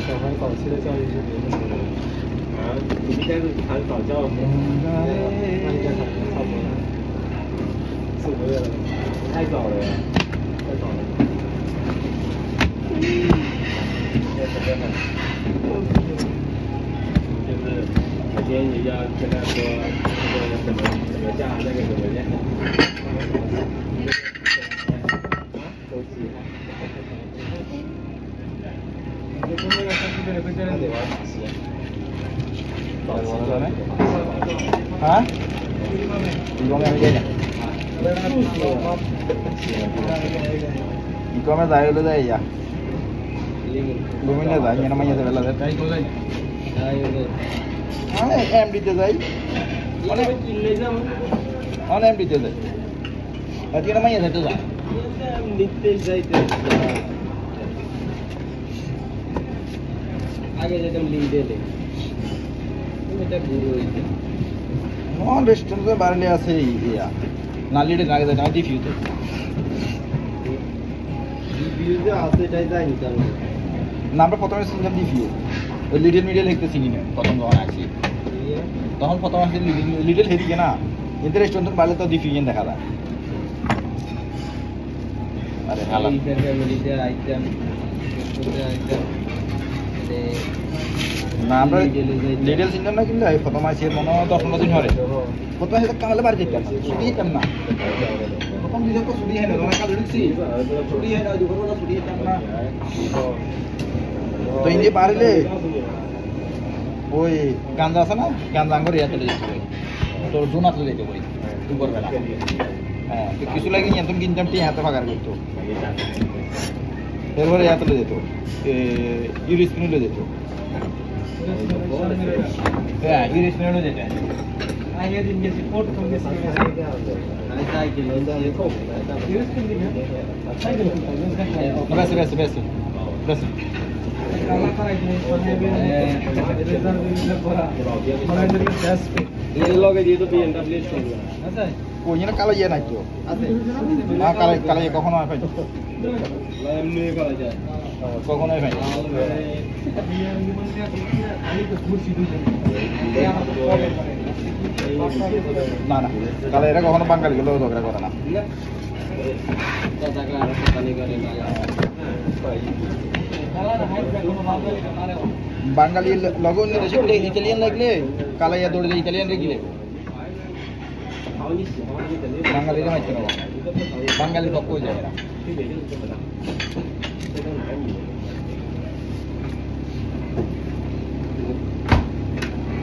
小孩早期的教育是没那么啊，你应该是谈早教，那应该差不多4、5个月了，太早了呀，太早了。就是每天也要跟他说这个怎么下，那个怎么下。周期。হ্যাঁ ইকমে যাই হলে যাই ইয়া ঘুমিয়ে যাই এনে মাইয়া যাবে লাগে এমডিতে যাই অনেক এমডিতে যাই এখানে মাইয়া যাইতে যা নিতে যাইতে আগে যেতাম লিডেলে এটা গুরু হইছে রেস্টুরেন্টে বাড়লে আছে ইয়া না লিডে আগে যাই না ডিফিউতে ডিফিউতে আছে এটাই যাই নিতাম না আমরা প্রথমে শুনলাম ডিফিউ ওই লিডল মিডিয়াল লিখতে চিনি না প্রথম যখন আসি তখন প্রথম আসলে লিডল হেদিকে না কিন্তু রেস্টুরেন্টের বাইরে তো ডিফিউশন দেখা যায় আরে হালা ফ্যামিলিতে আইটেম না আমরা লিডল চিনলাম না কিন্তু প্রথম আসি মনে হয় 10-15 দিন ধরে প্রথম আসি কামালে বাড়ি যেতাম না ছুটি যেতাম না প্রথম দিন তো ছুটি হয় না আমরা কাল ঢুকছি ছুটি হয় না দুপুরবেলা ছুটি যেতাম না তো ইন্দি পারলে ওই গাঞ্জা আছে না গাঞ্জা আঙ্গুর ইয়া চলে যেতে তোর জোনা চলে যেতে পারি দুপুরবেলা হ্যাঁ কিছু লাগে এখন কিনতাম টি হাতে ফাঁকার করতো এরপরে ইয়া চলে যেত ইউরিস্পিনে যেত হ্যাঁ ইউরিস্পিনে যেতে আগে দিন গেছি কোর্ট থেকে গেছি আমি সাইকেল দিয়ে খুব ইউরিস্পিন দিন সাইকেল বেশ বেশ বেশ বেশ কালা করাই দিন রেজার্ভ দিলে পড়া মানে গ্যাস এর লগে দিয়ে তো বিএমডব্লিউ চলবে আচ্ছা কোন না কালো ইয়া নাই তো আছে না কালো কালো কখনো হয় পাই এমনি করা যায় কখনো হয় পাই না না কালো এরা কখনো বাঙালি গুলো ঝগড়া করে না বাঙালি লগে অন্য দেশে ইতালিয়ান লাগলে কালাইয়া দৌড়ে যায় ইতালিয়ান রে গিলে বাঙালিরা মাইতে না বাঙালি পক্ষ হয়ে যায় এরা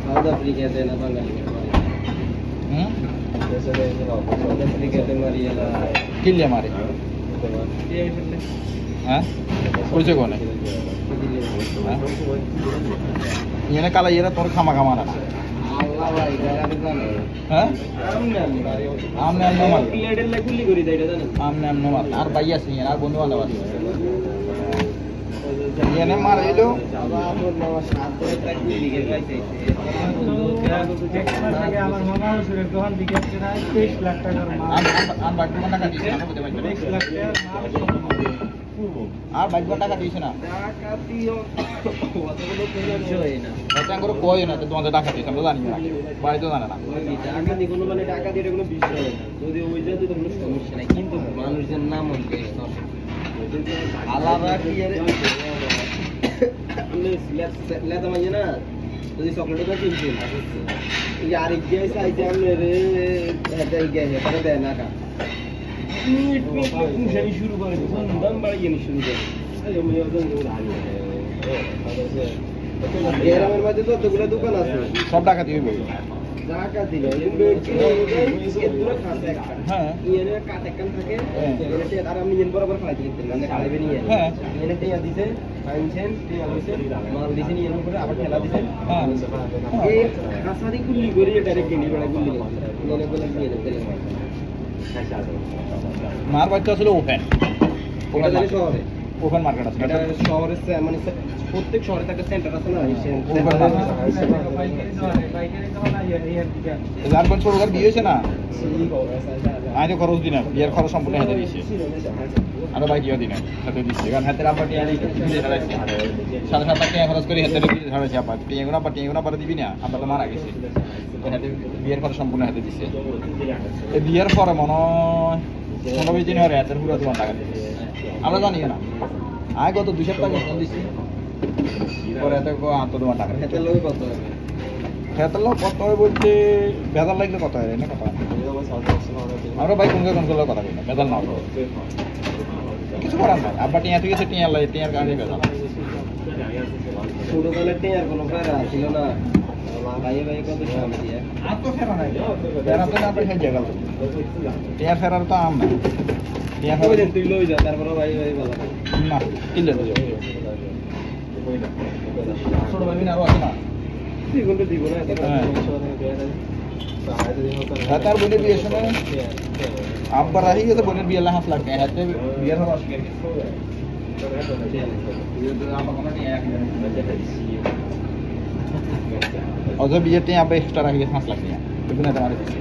সাউথ আফ্রিকাতে না বাঙালি সাউথ আফ্রিকাতে মারিয়েলা কিল্লে মারে হ্যাঁ পরিচয় কোনে এনে কালা এরা তোর খামা খামা না হ্যাঁ আমনে আমনে মার প্লেটের লে গুলি করি দেয় এটা জানেন আমনে আমনে মার আর ভাই আছে আর বন্ধু বান্ধব আছে এনে মারাইলো আমার মামা হুজুরের দোকান দিকে 23 লাখ টাকার মাল আর বাকি টাকা দিছে না বলতে পারবেন 1 লাখ টাকা আর বাকি টাকা দিছে না টাকা দিও অতগুলো কই না এটা করে কই না তো তোমাদের টাকা দিছে আমরা জানি না বাড়ি তো জানা না টাকা দি কোনো মানে টাকা দিয়ে কোনো বিষয় না যদি ওই যায় তো কোনো সমস্যা নাই কিন্তু মানুষের নাম হচ্ছে আলাদা কি আরে আমি লেটা মানে না যদি চকলেট তো কিনছি এই আরেক দিয়ে চাইতে আমি রে এটা গিয়ে করে দেয় না কা মিট মিট জানি শুরু করে দাম বাড়িয়ে নি শুরু করে এই আমি ওদের আনি গ্রামের মধ্যে তো কতগুলো দোকান আছে সব টাকা দিয়ে বই টাকা দিলে এগুলো খাতে একটা হ্যাঁ ইয়েনে কাট একখান থাকে এতে আর আমি ইন বরাবর খাই দিতে মানে খাইবে নিয়ে হ্যাঁ এনে টিয়া দিতে আইনছেন টিয়া হইছে মাল দিছেন ইয়ের উপরে আবার ঠেলা দিছেন হ্যাঁ এই কাসারি গুলি করে ডাইরেক্ট কিনি বড় গুলি এনে বলে নিয়ে যেতে মার বাচ্চা ছিল ওপেন ওটা জানি শহরে ওপেন মার্কেট আছে এটা শহরের মানে প্রত্যেক শহরে একটা সেন্টার আছে না যার কোন ছোট বিয়ে হয়েছে না আমি তো খরচ দিন বিয়ের খরচ সম্পূর্ণ হাতে দিয়েছি আরো বাইক ইয়ে দিনে হাতে দিচ্ছি কারণ হাতের আব্বা টিয়া সাড়ে 7 লাখ টাকা খরচ করে হাতে ঝাড়াইছি আব্বা টিয়াগুনা পরে দিবি না আব্বা তো মারা গেছে হাতে বিয়ের খরচ সম্পূর্ণ হাতে দিচ্ছে এই বিয়ের পরে মনে হয় 15-20 দিন হরে হাতের পুরো 2 টাকা দিচ্ছে আমরা জানি না আয় গত 2 সপ্তাহ বেতন দিচ্ছি পরে এত আত্ম 2 টাকা হাতের লোক কত হবে হাতের লোক কত হয় বলতে বেজাল লাগলে কত হয় না কথা আমরা ভাই কোনকে কোন কথা কই না বেজাল না কিছু করার নাই আব্বা টিয়া থেকে সে টিয়া লাই টিয়ার কারণে বেজাল ছোটবেলার টিয়ার কোনো ফেরা ছিল না ভাই ভাই কত সামনে দিয়ে আর তো ফেরা নাই ফেরা তো না পয়সা জায়গা টিয়া ফেরার তো আম না টিয়া ফেরা দিন তুই লই যা তারপর ভাই ভাই ভালো না কিলে তো ছোট ভাই না আছে না দ্বিগুণটা দিব না তার বোনের বিয়ের সময় আব্বা রাহি গেছে বোনের বিয়ে 5 লাখ টাকা হাতে বিয়ের হওয়ার অস্বীকার অথবা বিয়েতে আব্বা এক্সট্রা রাখি 5 লাখ টাকা এখানে তোমার দিচ্ছে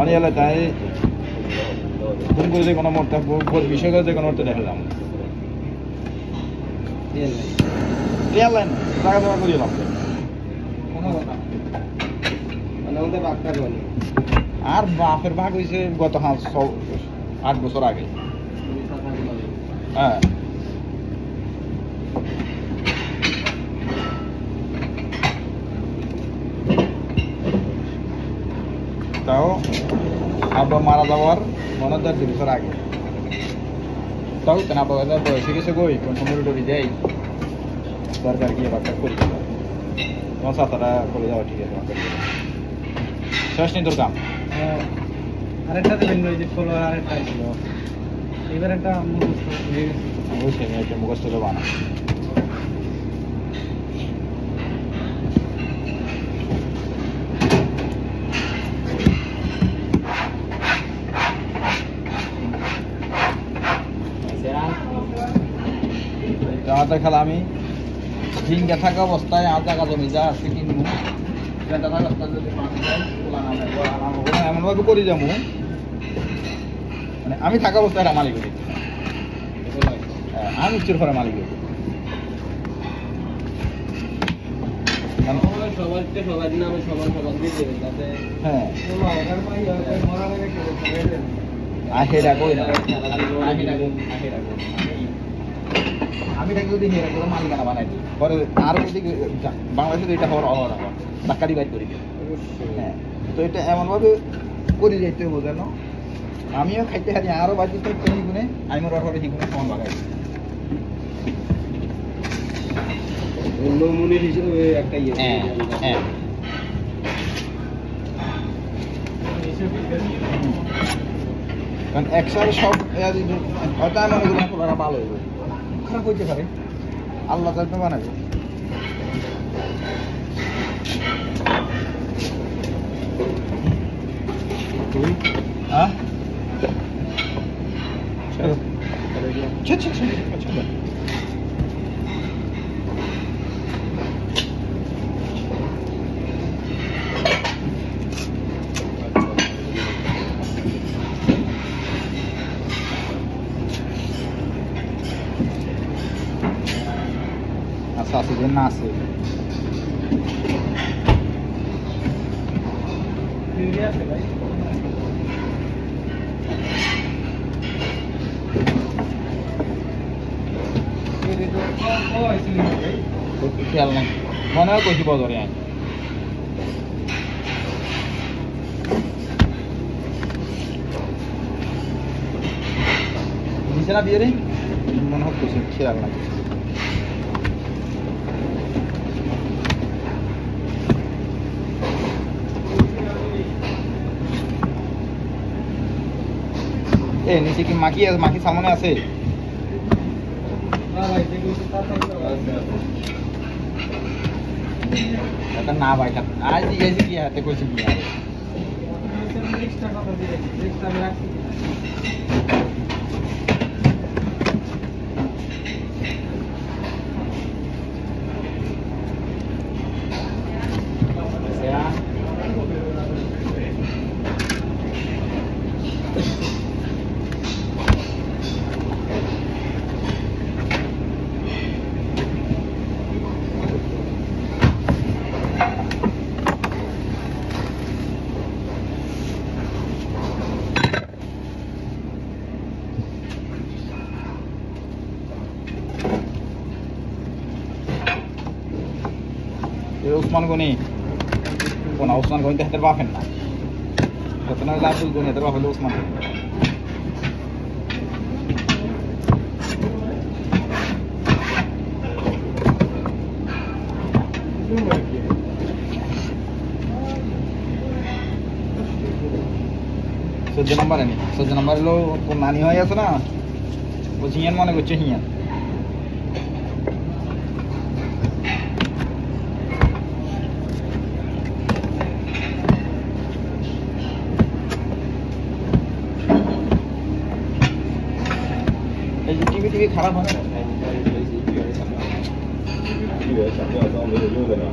অনেক এলাকায় তাই ফোন করে যে কোনো মরতে বিষয় করে যে কোনো মরতে দেখা যাবো টিয়ার লাইন টাকা জমা করিয়ে লাভ কোনো কথা মানে আমাদের বাক্কা গনি আর বাপের ভাগ হয়েছে গত 8 বছর আগে হ্যাঁ তাও আব্বা মারা যাওয়ার মনে হয় 2 বছর আগে তাও কেন আব্বা বয়সে গেছে গই কোন সময় ডরি যাই দরকার গিয়ে বাচ্চা করি তোমার সাতারা করে যাওয়া ঠিক আছে শেষ নেই তোর কাম আরেকটা দেবেন ওই যে ফলোয়ার আরেকটা ছিল এবার একটা মুখস্থ হয়ে গেছে বুঝছি আমি একটা মুখস্থ তো বানা জামাতে খেলা আমি ঝিঙ্গা থাকা অবস্থায় আর জায়গা জমি যা আছে কিনবো থাকা অবস্থায় যদি এমনভাবে করি যাবো মানে আমি থাকা অবস্থায় একটা মালিক হই আমি উচ্চের ঘরে মালিক হই সবার নামে সবার দিয়ে দেবেন তাতে হ্যাঁ আহেরা কই না আমি তাকে যদি হেরা করে মালিকানা বানাই দিই পরে আর যদি বাংলাদেশে এটা হওয়ার অহর আমার ধাক্কা ডিভাইড করি হ্যাঁ তো এটা এমনভাবে করে যাইতে হবে যেন আমিও খাইতে হারি আরও বাজি তো গুনে আমি ওর ঘরে হিগুনে সমান বাগাই নমুনের হিসেবে একটা ইয়ে হ্যাঁ হ্যাঁ কারণ একসাথে সব হয়তো আমি মনে করি ওরা ভালো হইবে খারাপ হইতে পারে আল্লাহ তো একটা বানাবে হ্যাঁ Asal dia nasi. খেয়াল নাই মনে হয় কইছি বদরে আই নিচে বিয়ে রে মনে হয় কইছি খেয়াল নাই এ নিচে কি মাকি সামনে আছে এটা না ভাই আজ জিজ্ঞাসা কি হাতে কইছি কি এক্সট্রা কথা দিয়ে এক্সট্রা আমি রাখছি Usman Goni. Pun Usman Goni teh terbafen na. Ketemu lagi Goni terbafen Usman. Sejak nomor lo pun nani hoya tu na. Ujian mana gue cihian. TV खराब होने लगा है巨人想料都没有用的呢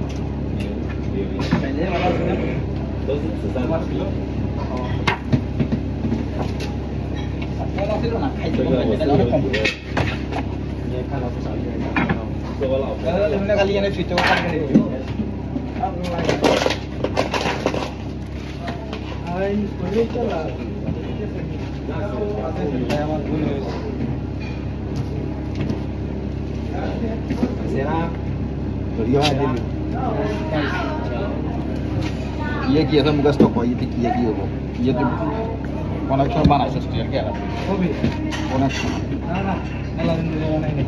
都是紫杉花皮这个我是有觉得你也看到不少巨人想料是我老婆那个厉害的去就看这个哎我这个了ये किया था मुझे स्टॉक हुआ ये थी किया किया वो ये तो कनेक्शन बना है स्टीयर क्या वो भी कनेक्शन ना ना अलग नहीं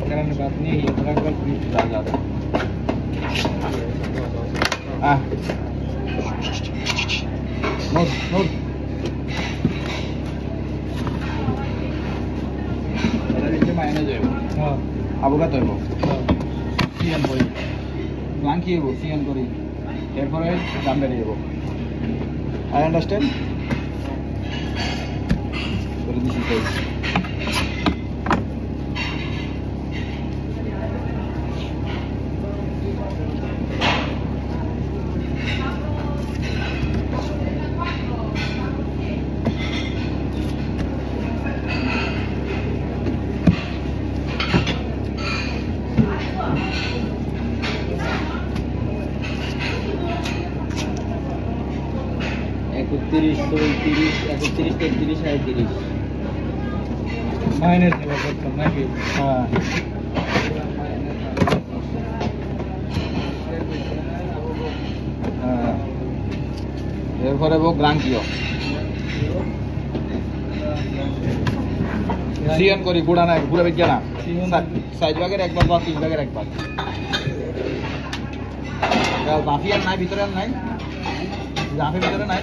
करने बात नहीं है थोड़ा कल प्लीज डाल जाता ah no ada di mana aja oh abu kata ibu CN করি ব্লাঙ্কি হবো সিএন করি এরপরে দাম বেড়ে যাবো আই আন্ডারস্ট্যান্ড করে দিচ্ছি তাই माइनस है वो तो मैं भी हां এরপরে वो গ্রাঙ্কিও সিএন করি গুড়া না গুড়া বেজ না সাইজ ভাগের একবার বা তিন ভাগের একবার গাল মাফিয়ার নাই ভিতরে নাই জাফের ভিতরে নাই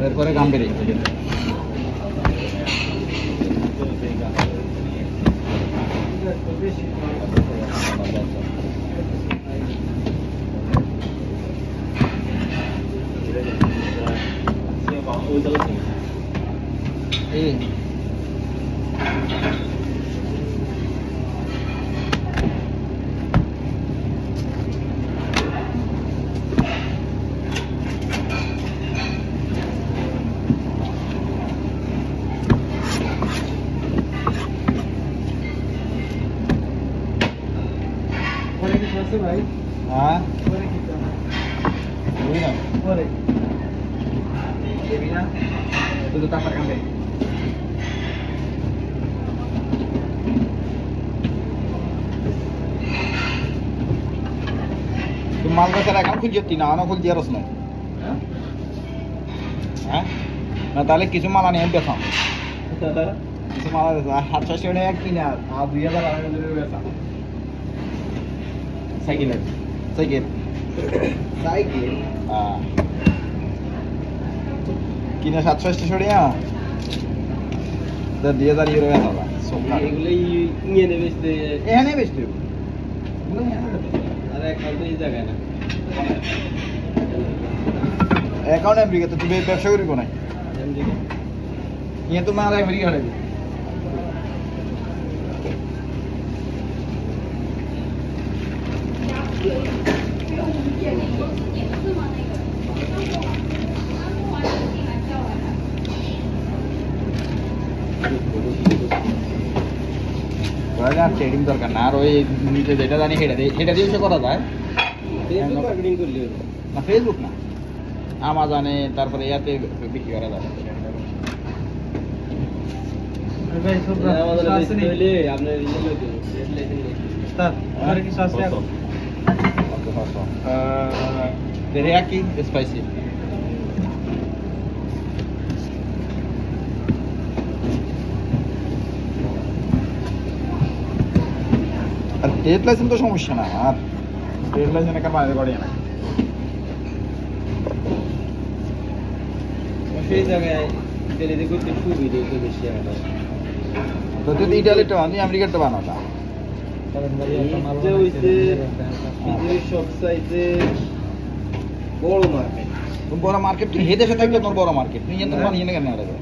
এরপরে গাম্বেরি भाई हाँ itu tapar kan deh tuh malu saya kan kunjut tina anak kunjut harus no nah tali kisu malah nih yang biasa kisu malah harus sih udah yakin ya abu ya lah orang dulu biasa cycle ah কিনে 700 টাকা তা 2000 euro বেচা এগুলো নিয়ে নেবে এখানে বেচতে আর অ্যাকাউন্টে এই জায়গায় না অ্যাকাউন্ট আমেরিকাতে তুই ব্যবসা করিব না ইয়ে তো মাল আমেরিকা হারাবি ট্রেডিং দরকার না আর ওই নিজে যেটা জানি সেটা দিয়ে সে করা যায় না ফেসবুক না আমাজনে তারপরে ইয়াতে বিক্রি করা যায় teriyaki spicy আর ট্রেড লাইসেন্স তো সমস্যা না আর ট্রেড লাইসেন্স একটা বাইরে বাড়ি না সেই জায়গায় ডেলিভারি করতে সুবিধা তো বেশি হয় তো তুই ইটালিটা বানানি আমেরিকাটা বানাতা যে হইছে পৃথিবীর সব সাইজে বড় মার্কেট তুমি বড় মার্কেট তুই হে দেশে থাকলে তোর বড় মার্কেট তুই এত বানিয়ে না কেন আলাদা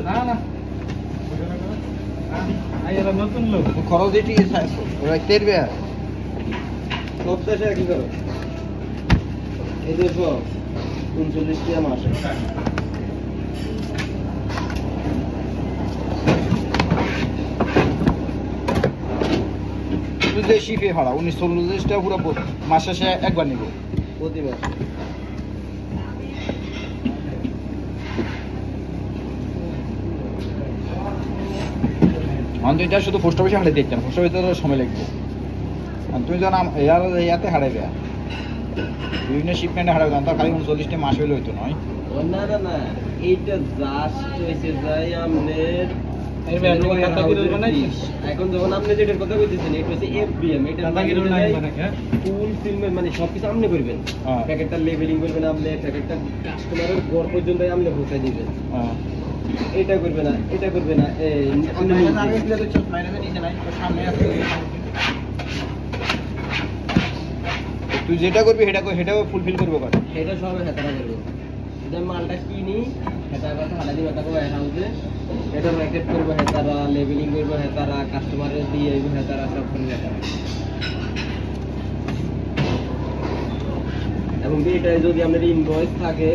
না না আইলা নতুন লোক খরচ দিটি ওরা তেরবে সব দেশে কি করো এই যে সব 39 টাকা মাসে তুই যে শিফে ভাড়া 1940 টাকা পুরো মাস শেষে একবার নিব প্রতি মাসে আমি এটা শুধু পোস্ট অফিসে হারাই দিতাম পোস্ট অফিসে সময় লাগবে আর তুমি যখন ইয়াতে হারাইবে বিভিন্ন শিপমেন্টে হারাবে তার খালি 39টা মাস হইলে হইতো নয় না না না এইটা জাস্ট হইছে যাই আমনের এখন যখন আপনি যেটার কথা কইতেছেন এটা হচ্ছে এফবিএম এটা ফুল ফিল্মের মানে সবকিছু আপনি করবেন প্যাকেটটা লেবেলিং করবেন আপনি প্যাকেটটা কাস্টমারের ঘর পর্যন্ত আপনি পৌঁছে দিবেন এটা করবে না এটা করবে না তুই যেটা করবি সেটাও ফুলফিল করবো সেটা সব হেতারা করবো মালটা কিনি হেতার কথা হালা দিবে তাকে হাউসে এটা প্যাকেট করবো হেতারা লেবেলিং করবো হেতারা কাস্টমারের দিয়ে হেতারা সব করে হেতারা এবং এটাই যদি আপনার ইনভয়েস থাকে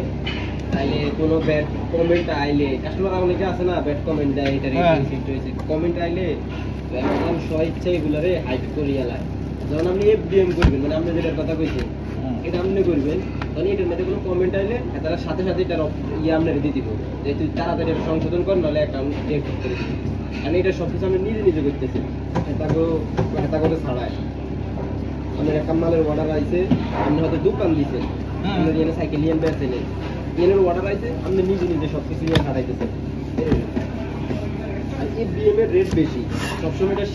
তাহলে কোনো ব্যাড কমেন্ট আইলে কাস্টমার অনেকে আছে না ব্যাড কমেন্ট দেয় এটা কমেন্ট আইলে একদম স্বইচ্ছা এগুলারে হাইড করিয়া লাগে যখন আপনি এফডিএম করবেন মানে আপনি যেটার কথা কইছেন এটা আপনি করবেন তখন এটার মধ্যে কোনো কমেন্ট আইলে তারা সাথে সাথে এটার আপনার দিয়ে দিব যে তুই তাড়াতাড়ি এটা সংশোধন কর নাহলে অ্যাকাউন্ট ডিএক্টিভ করে দিবি কারণ এটা সব কিছু আপনি নিজে নিজে করতেছেন হেতা করে ছাড়ায় আপনার একটা মালের অর্ডার আইছে আপনি হয়তো দোকান দিচ্ছেন আপনার এখানে সাইকেল নিয়ে বেড়েছেন এনের অর্ডার আইছে আপনি নিজে নিজে সব কিছু নিয়ে ছাড়াইতেছেন আর এফডিএম এর রেট বেশি সবসময় এটা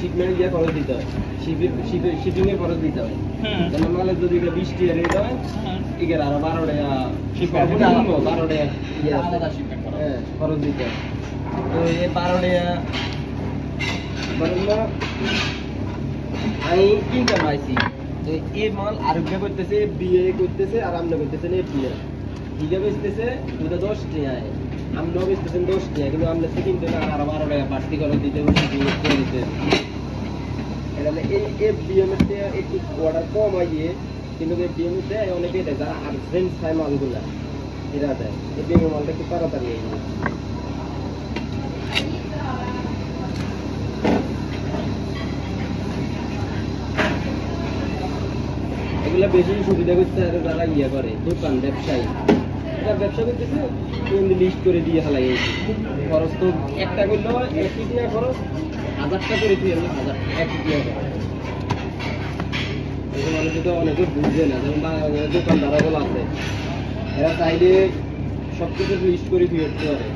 শিপমেন্ট দিয়ে খরচ দিতে হয় শিপিং এর খরচ দিতে হয় যেমন মালের যদি এটা 20 টাকা রেট হয় এর আরো 12 টাকা শিপমেন্ট 12 টাকা খরচ দিতে হয় তো এই 12 টাকা মানে আমি ইনকাম পাইছি তো এই মাল আরোগ্য করতেছে বিএ করতেছে আর আমনে করতেছেন এফডিএ হিগা বেচতেছে 10 টাকা আমরাও বেচতেছেন 10 টাকা কিন্তু আমরা সেকেন্ড টাকা আর 12 টাকা বাড়তি করে দিতে দিতে এটা এই এফডিএম এর থেকে একটু অর্ডার কম হয় কিন্তু এফডিএম এর দেয় অনেকে দেয় যারা আর্জেন্ট চাই মালগুলা এরা দেয় এফডিএম এর মালটা একটু তাড়াতাড়ি এই এগুলা বেশি সুবিধা করতে আর যারা ইয়ে করে দোকান ব্যবসায়ী এটা ব্যবসা করতেছে কিন্তু লিস্ট করে দিয়ে হালাই খরচ তো একটা করলে হয় 1 টাকা খরচ 1000 টাকা করে দিয়ে 1000 1 টাকা এই মানুষ তো অনেকে বুঝে না যেমন দোকানদারগুলো আছে এরা চাইলে সব কিছু লিস্ট করে দিয়ে পারে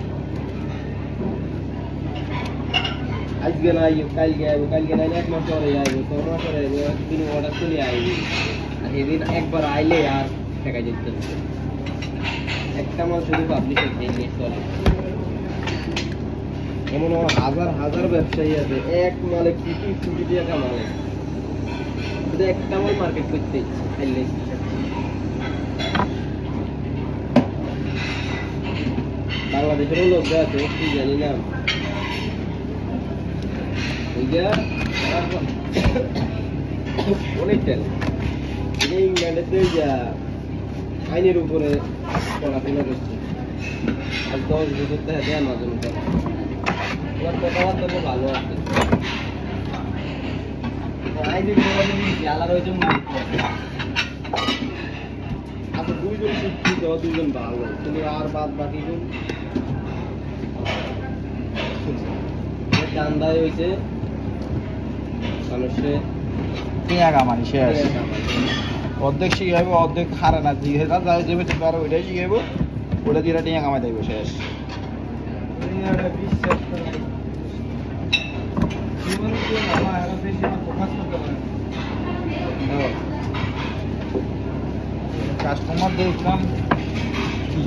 আজকে নাই কালকে নাই 1 মাস পরে আইবো 6 মাস পরে আইবো তিনি অর্ডার চলে আইবি আর এদিন একবার আইলে আর টাকা দিতে একটা মাল শুধু পাবলিশে খেয়ে চলে এমন হাজার হাজার ব্যবসায়ী আছে এক মালে কোটি টাকা মালে শুধু একটা মাল মার্কেট করতে খাইলে বাংলাদেশেরও লোক আছে কি জানি না অনেক ট্যালেন্ট ইংল্যান্ডে যা আইনের উপরে পড়াশোনা করছে আর 10 বছর থেকে অ্যামাজন করে ওর কথাবার্তা তো ভালো আছে আইনের উপরে আলাদা হয়েছে আচ্ছা দুইজন শিক্ষিত দুইজন ভালো কিন্তু আর বাদ বাকি চান্দায় হয়েছে মানুষের টিয়া কামানি শেষ অর্ধেক শিখাইব অর্ধেক হারে না যেটা যায় যাবে তুমি আর ওইটাই শিখাইব ওটা দিয়ে টিয়া কামাই দেব শেষ কাস্টমার দেখলাম কি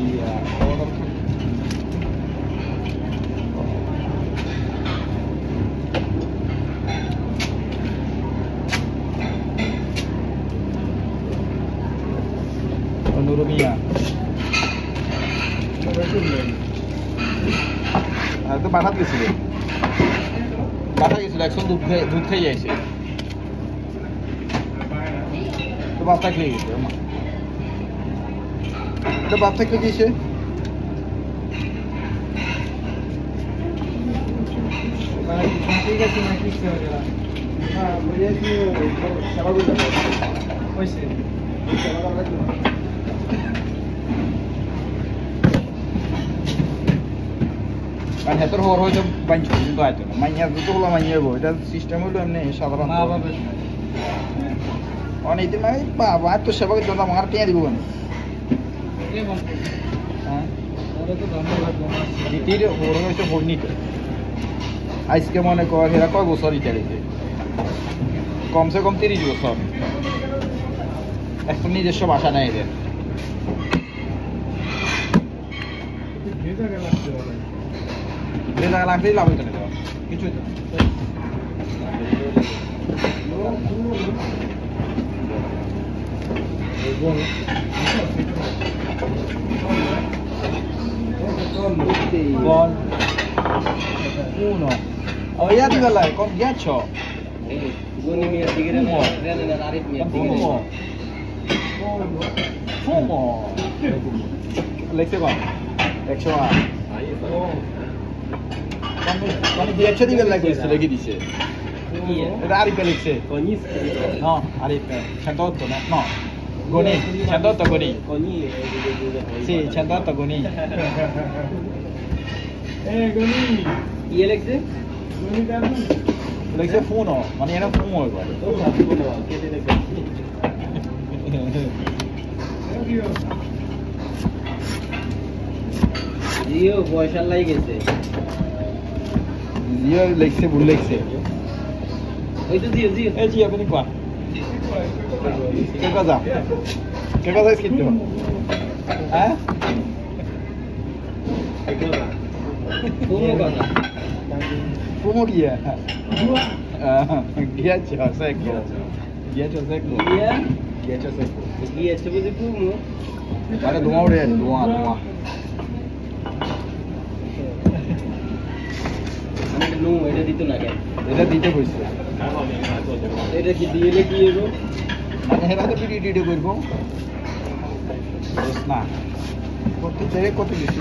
নুরমিয়া আর তো বাটাত গেছিল একশো দুধ খেয়ে যাইছে তো বাচ্চা খেয়ে গেছে তো বাচ্চা খেয়ে গেছে ঠিক আছে না ঠিক আছে হ্যাঁ বলেছি সেবা করতে হইছে কারণ হেতর হওয়ার হয়তো বাঞ্চ কিন্তু আইতো না মাইয়ার দুটো হলো মাইয়াবো এটা সিস্টেম হলো এমনি সাধারণ অনেকদিন মানে বাবা এত সেবা করতে আমার টিয়া দিব কেন দ্বিতীয় ওর হয়েছে বর্ণিত আজকে মনে কর এরা কয় বছর ইটালিতে কমসে কম 30 বছর এখন নিজস্ব বাসা নেই এদের জায়গা লাগলেই লাভ হইতো না কিছুই তো uno ya di là con ghiaccio fumo lecce qua ecco qua quando ghiaccio di quella questo che dice Aripe lecce no Aripe 108 no Goni 108 Goni sì 108 Goni Goni কি লেখছে Goni দাদু লেখছে funo মানে এটা fumo এবার ও fumo কেটে লেখছে জিও পয়সা লাই গেছে জিও লেখছে ভুল লেখছে ওই তো জিও জিও এই Jio vieni qua che cosa hai scritto fumo cosa fumo chi è? Ghiaccio secco ghiaccio secco ghiaccio secco ghiaccio buzi fumo guarda ধোঁয়া উড়ে যাচ্ছে ধোঁয়া আমি নো এটা দিত না কেন এটা দিতে কইছে এটা কি দিলে কি হলো মানে হেরা তো ভিডিও করবো না করতে চাই কত কিছু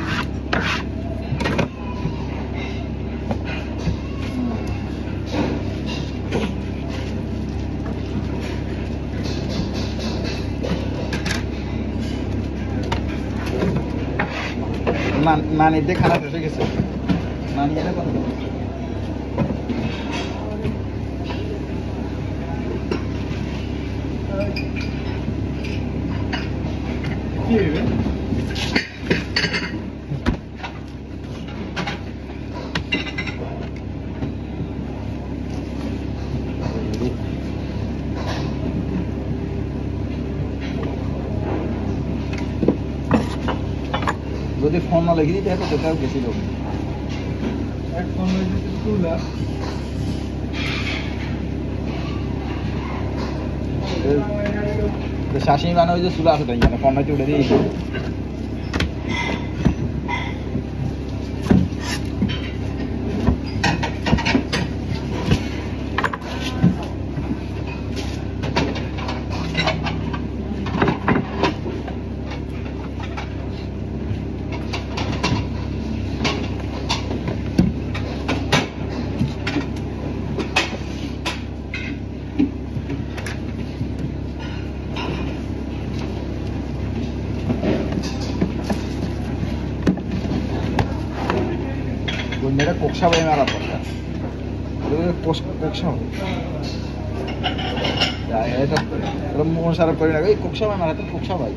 নানিতে খারাপ হয়ে গেছে নানি এটা কথা যদি ফোন না লিখে দিতে হতো সেটাও বেশি লোক এক ফোন হয়েছে তুলা শাসি মানে ওই যে চুলা আছে তাই মানে ফোন হয়তো উঠে দিই मेरा कोक्षा भाई मारा पड़ता कोक्षा तो मोहन सारा कर लगा कोक्षा भाई मारा तो कोक्षा भाई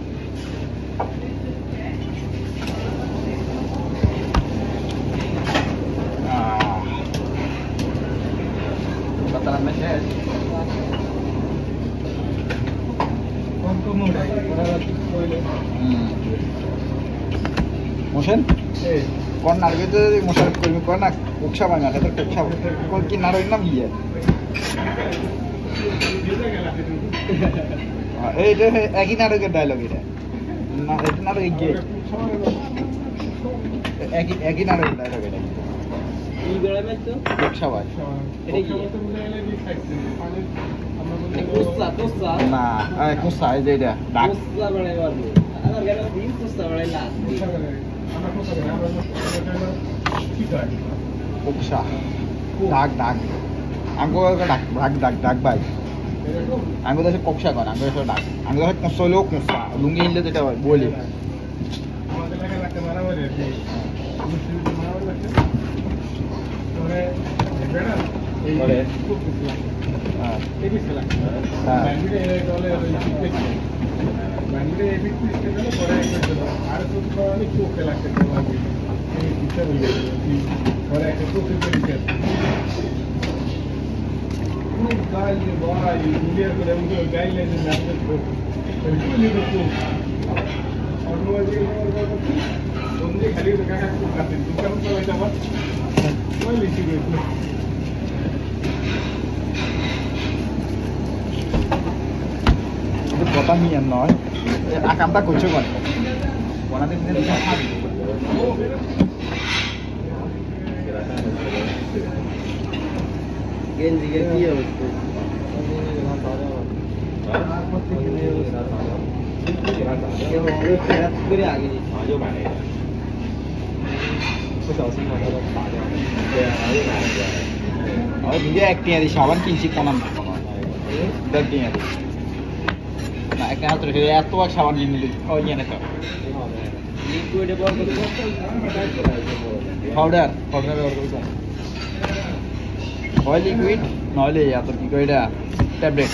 बता मैं है मोशन कौन नारगे तो मुशरफ कोई कौन ना कोक्षा बना था तो कोक्षा कौन की नारो नाम ही है ए जो है एक ही नारो के डायलॉग है ना एक नारो एक ही नारो के डायलॉग है ये गड़ा में तो कोक्षा भाई कोक्षा ना कोक्षा है जेड़ा डाक कोक्षा बड़े वाली अगर गड़ा दिन कोक्षा बड़े लास्ट कोक्षा डाक डाक आंगो का डाक भाई आंगो तो कोक्षा कौन आंगो तो डाक आंगो तो कोक्षा लोग कोक्षा लुंगी हिल देता है बोले কথা নিয়ে নয় আকামটা করছো কোন কোনাতে দিনে গেঞ্জি কি অবস্থা就买那个，不小心把它都打掉了。对啊，然后又买了个。然后你这1 টাকা দিয়ে সাবান কিনছি কোন নাম কোন 1 টাকা না একটা হাতে এত সাবান কিনে নিলি ও নিয়ে না তো লিকুইড ব্যবহার করতে পাউডার ব্যবহার করতে হয় লিকুইড নইলে এত কি কই এটা ট্যাবলেট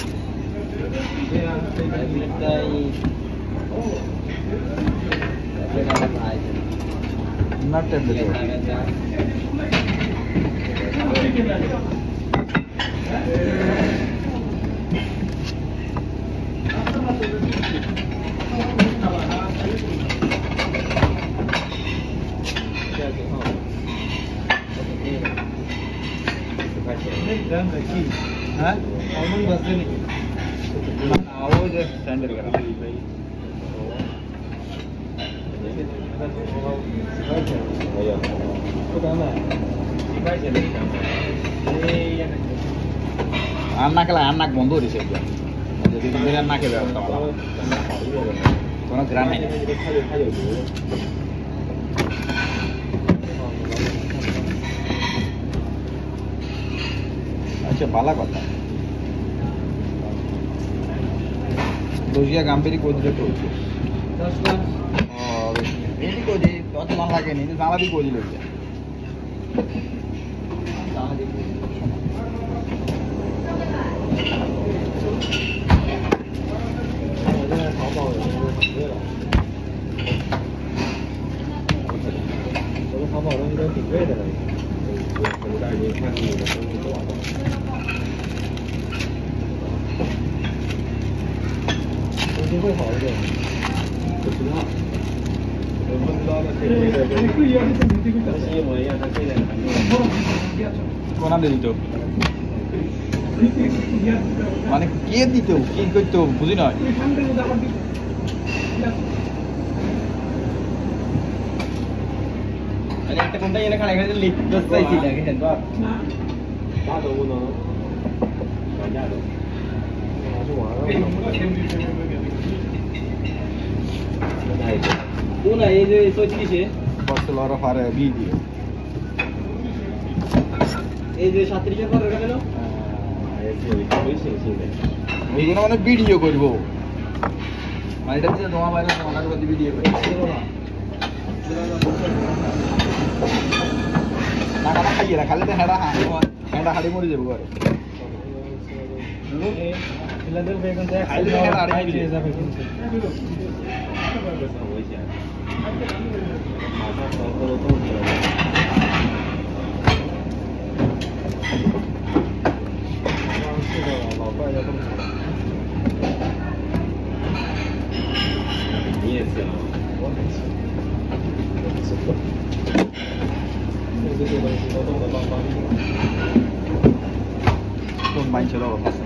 not tablet हाँ ऑलमोस्ट बस नहीं आओ जो स्टैंडर्ड करा anak বন্ধ হয়েছে যদি তুমি নাকে ব্যবস্থা ভালো কোনো গ্রাম নেই আচ্ছা ভালো কথা রোজিয়া গাম্ভীরি কই দিলে তো 10 লাখ এটি কই দি 10 লাখ লাগে নি জানা দি কই দিল জানা দি淘宝东西都挺贵的了，我在这看你的东西多少？东西会好一点，不知道，我不知道 কোন নাম দিত মানে কে দিত কি করতো বুঝি নয় একটা কোনটা এনে খালি এখানে লিফট চাইছিল দেখেন তো大的不能涨价的，拿去玩了。কোন এই যে 36 এ Barcelona fare video এই যে 37 এর পরে গেল ওইগুলো মানে ভিডিও করবো মানে এটা হচ্ছে নোয়া বাইরে তোমার কাছে ভিডিও করবো না কাটা খাইয়ে না খালি তো হেডা হেডা হাড়ি মরে যাবো ঘরে ফিলাডেলফিয়া এখন তো খালি তো হেডা হাড়ি মরে যাবে你也行，我很行。这些东西都动得邦邦的。都蛮知道的，发生。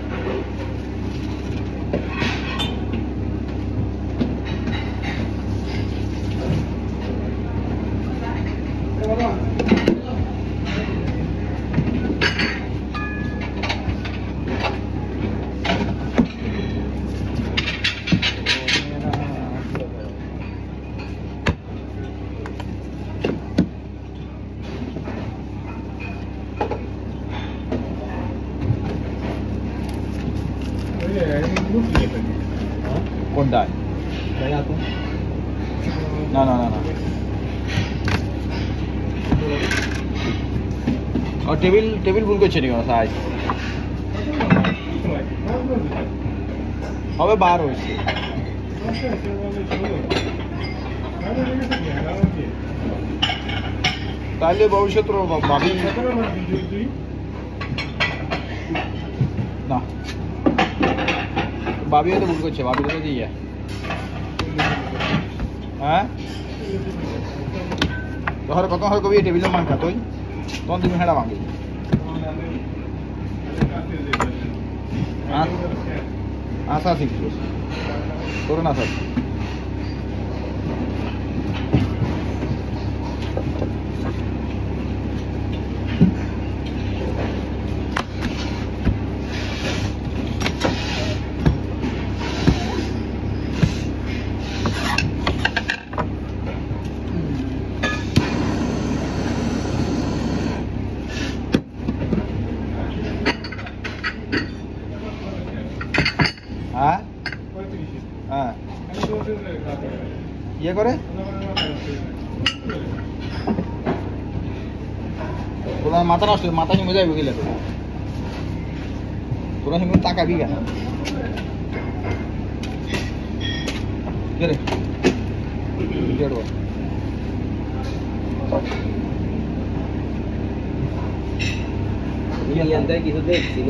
কোনটায় না না না না ও টেবিল টেবিল ভুল করছে নি সাইজ হবে 12 হয়েছে তাহলে ভবিষ্যৎ ভাবি না ভাবি হয়তো ভুল করছে ভাবি তো দিয়ে হ্যাঁ তোর কত হয় কবি টেবিলের মান খাতই তখন তুমি হেডা ভাঙি আশা ঠিক তোর না স্যার হ্যাঁ হ্যাঁ ইয়ে করে তোরা মাথা নষ্ট মাথা হিমে যাইব গেলে তোরা হিমে তাকাবি কেন কে রে কিছু দেখছিল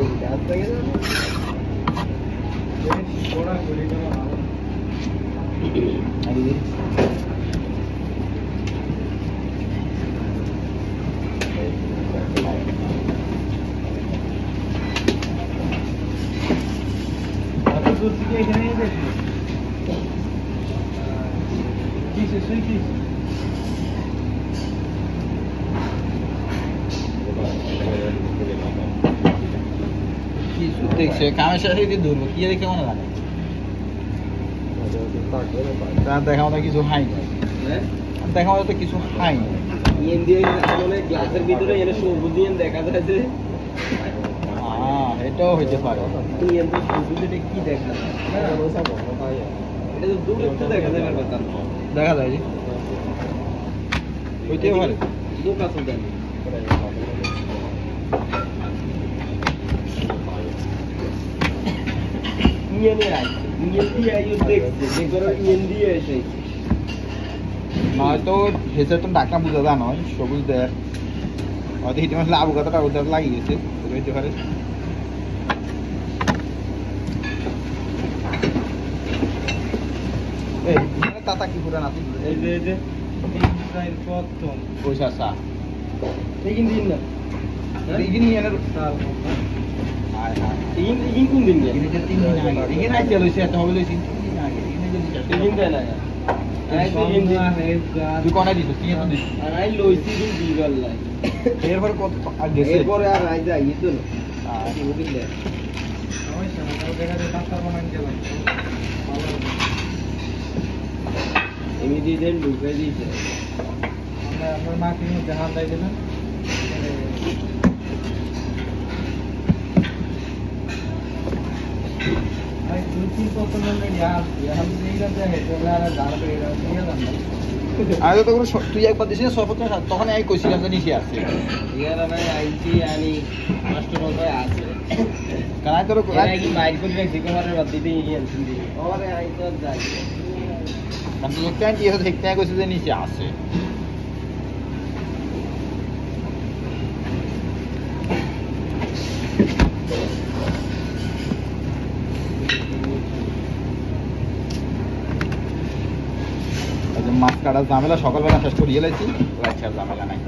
দেখছে কামের সাথে ধরবো কি দেখে মনে লাগে দেখা মতো কিছু হাই নাই দেখা মতো কিছু হাই নাই গ্লাসের ভিতরে এনে সবুজ দেখা যায় যে এটাও হইতে পারে কি দেখা এটা তো দূর একটু দেখা যায় দেখা যায় হইতে পারে দুটো আছে জানি নয়তো হেসে তো ডাকটা বুঝা যায় নয় সবুজ দেয় হয়তো হিটে মাসলে আবু কথাটা ওদের লাগিয়ে গেছে হইতে পারে তাতা কি পুরান আছে এই যে তাই প্রথম পয়সা আসা এইদিন দিন না এইদিন এর তার হায় হায় এইদিন কোন দিন এইদিন যে 3 দিন আগে এইদিন আইছে লইছে এত হবে লইছে 3 দিন আগে এইদিন যদি এইদিন দেয় না তুই কোনা দিছিস তুই তো দিছিস আর আই লইছি দিন দিগাল লাই এরপর কত আর গেছে এরপরে আর আই যাই তো না আর বুঝলি না সমস্যা না ওই জায়গাতে পাঁচটা বানান গেলাম এমনি দেন ঢুকে দিয়েছে আমরা মার্কেটিং মধ্যে হাত দিয়ে দিলাম আই দুই কত মানে यार हम नहीं करते हैं तो यार दार पे नहीं जाना আগে তো তুই একবার দিছিস সরপত্র তখন আমি কইছিলাম যে নিচে আছে ইয়ার আমি আইছি আনি মাস্টার মতই আছে কানাই তোর এই কি মাইর করে রাখছি কোমারের বাদ দিতে গিয়ে আনছি ওরে আই তো যাই আমি একটা দিয়ে দেখতে কইছি যে নিচে আছে মাছ কাটার ঝামেলা সকালবেলা শেষ করিয়ে লাইছি রাত আর ঝামেলা নাই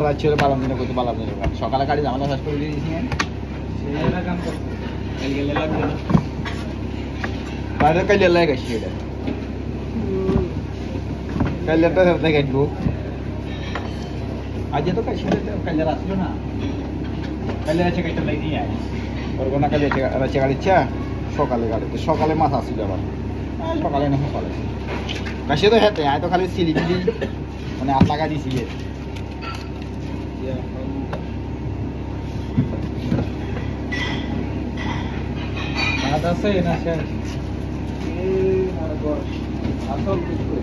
রাত ছেড়ে বালাম দিনে করতে বালাম দিনে সকালে কাটি ঝামেলা শেষ করে দিয়ে দিয়েছি বাইরে কাইলে লাগে গেছি এটা কাইলেটা সাথে কাটবো আজ তো কাইছে কাইলে আসলো না কাইলে আছে কাইটা লাগি আয় ওর কোনা কালে আছে গাড়িচ্ছা সকালে গাড়িতে সকালে মাছ আসছিল আবার সকালে না সকালে কাছে তো হেতে আয় তো খালি সিলি দিলি মানে আট টাকা দিছি আছে না স্যার আসল কিছু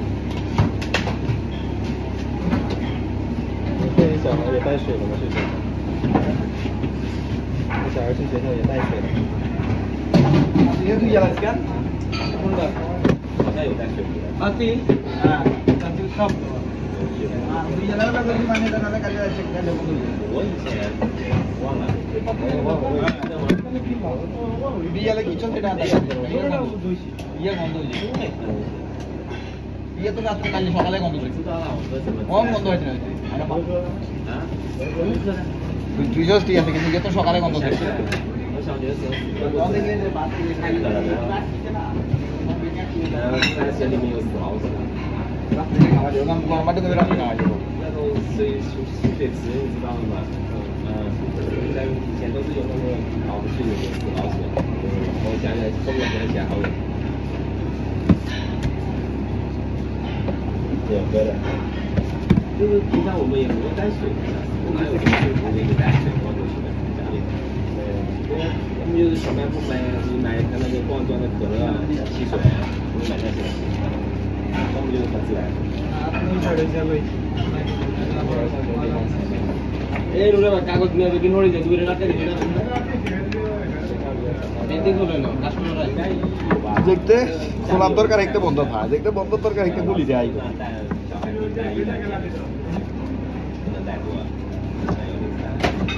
这小孩也带水了吗？是谁？这小孩去学校也带水了。ये तू यार क्या কোনটা好像有带水的。 আতি হ্যাঁ আতি সব हां तू यार लगा तो माने ना ना काले चेक कर ले我以前忘了，बियाला की चलते डाटा ये बंद हो जाए ये तो रात काल সকালে বন্ধ হইছে 知道了，我说怎么？ ও বন্ধ হইছে না আরে বাবা啊？ তুই জাস্ট ঠিক আছে কিন্তু ये तो সকালে বন্ধ হইছে 我小学的时候，然后在水里面有死老鼠， গরম পানি করে রাখি না那种水池，你知道吗？在以前都是有那个老鼠去有死老鼠，我想起来，后面想起来好远。有喝的，就是平常我们也没有带水的，不买有水我给你带水放过去的家里。对，要么就是小卖部买，你买他那个罐装的可乐啊、汽水啊，你买那些，要么就是很自然。 আপনি ছেড়ে যাবে এই রুলে কাগজ নিয়ে যদি নড়ে যায় দুই রাতে দিবি না এদিকে হলো না কাস্টমার দেখতে খোলার দরকার একটা বন্ধ থাকে দেখতে বন্ধ দরকার একটা গুলি যায়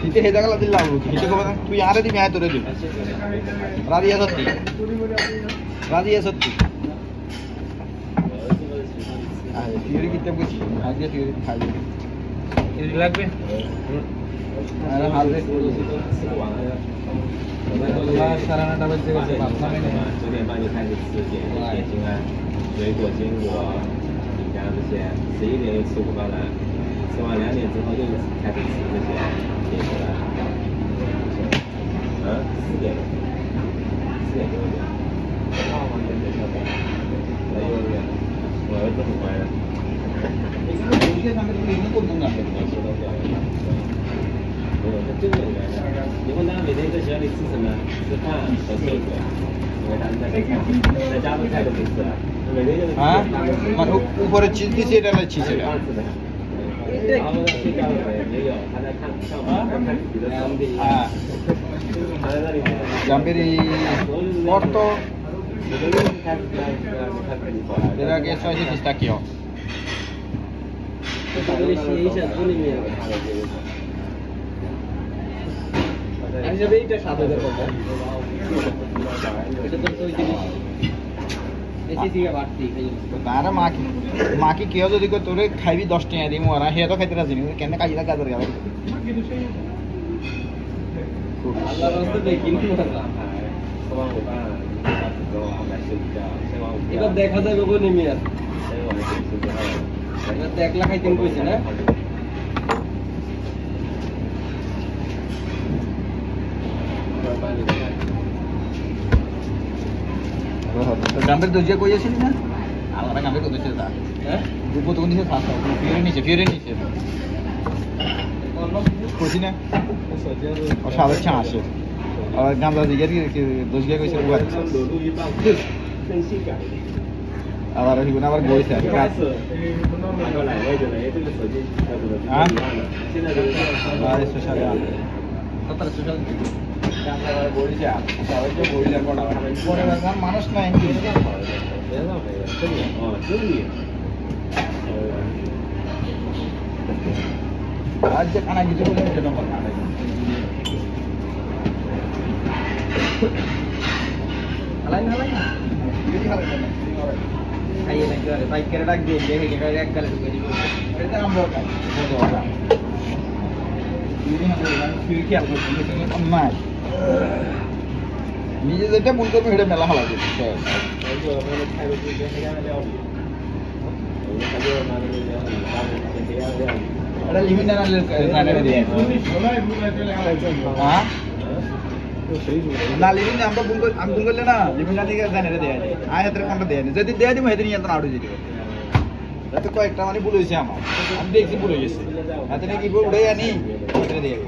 হিতে হে জায়গা দিল লাভ হিতে কবে তুই আরে দিবি আয় তোরে দিবি রাদিয়া সত্যি রাদিয়া সত্যি আরে থিওরি কিতে বুঝি আগে থিওরি খাই এই লাগবে আরে হাল দে সারা নাটা বাজে গেছে 9点半就开始吃点心啊，水果、坚果、饼干这些，11点就吃午饭了，吃完2点之后就开始吃这些点心了。4点多点。在幼儿园，我儿子很乖的。 এগুলো বলতে আমি তো এমনি করব না 这个原来，你问他每天在学校里吃什么？吃饭和水果，因为他们在家的菜都没吃啊，每天就是。 হ্যাঁ মানে উপরে চিজ দিছি এটা না চিজ এটা 然后睡觉的也有，他在看上班，看自己的兄弟， হ্যাঁ 还在那里。 জাম্বির অর্থ 每个月开始看自己跑来。 এর আগে 630 টাকা কিও 这个写一下书里面হিসাবে এইটা 7,000 টাকা এটা তো 2 জিনিস তারা মাকে কেউ যদি তোরে খাইবি 10 টাকা দিই মোরা হে তো খাইতে রাজি নি কেন কাজিরা গাজর গেল আল্লাহর রাস্তা দেখি এটা দেখা যাবে গো নিমিয়া এটা তো 1 লাখ খাইতেন কইছে না গাম্বের দজিয়া কই আছিস না আলাদা গাম্বের কই দিছিস তা হ্যাঁ দুপো তো নিছে ফাস্ট ফিরে নিছে কইছি না ও সাদা চা আসে আর গামলা দিকে কি দজিয়া কইছে উয়া আবার হিগুন আবার বইছে কাজ হ্যাঁ আর সোশ্যাল কত সোশ্যাল গামলা বইছে সবাই তো বইলা কোনা পরে মানুষ নাই आज खाना की जरूरत है जब खाना हलाई हलाई ये हलाई आइए ना करे बाइक करे डाक दे ये के एक करे तो करी এটা আমরা কাজ বড় ये ना फिर क्या করব না নিজে যেটা মন করবে এটা মেলা হালা দিতে ada limin dan ada dia. Hah? Na limin আমরা বুন করলে না লিমিন দিকে জানে রে দেয়া যায় আয় হাতের কোনটা দেয়া যদি দেয়া দিমু হেতে নিয়ন্ত্রণ আউট হয়ে যাবে তাতে কয়েকটা মানে ভুল হইছে আমার আমি দেখছি ভুল হয়ে গেছে হাতে নাকি উড়ে আনি হেতে দেয়া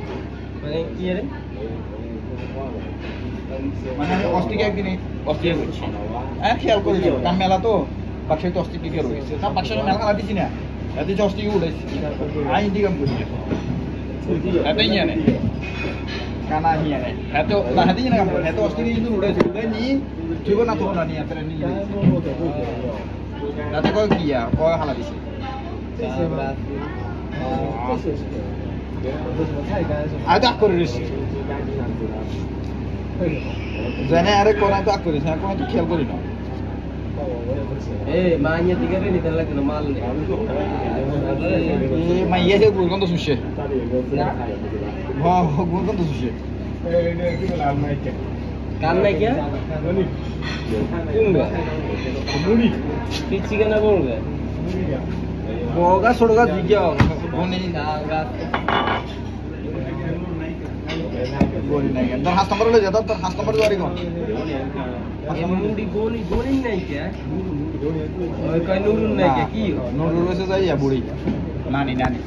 মানে কি রে মানে আমি অস্টিকে একদিন অস্টিকে করছি আর খেয়াল করি কাম মেলা তো পাশে তো অস্টিকে কে রয়েছে তা পাশে মেলা খালা দিছি না এতে অস্টিকে উড়াইছি আই দিগাম করি এতে নিয়ে নে কানা নিয়ে নে এতে না হাতে না কাম এতে অস্টিকে কিন্তু উড়াইছি উড়াই নি ঠিক না তো না নিয়ে এতে নিয়ে এতে কই কিয়া কই হালা দিছি আদা করে দিছি জানে আরে কোনা তো করিস না কোনা তো খেয়াল করি না eh maanya tiga ni telah kena mal ni maia je gurgon to sushe ha gurgon to sushe kan naik ya kunga muni pichi kana kunga boga sodoga digya goni goni naik dan has number le jata has number jari kon मुंडी गोनी गोनी नहीं क्या और कोई नूर नहीं क्या की नूर से जाइए बुढ़ी नानी नानी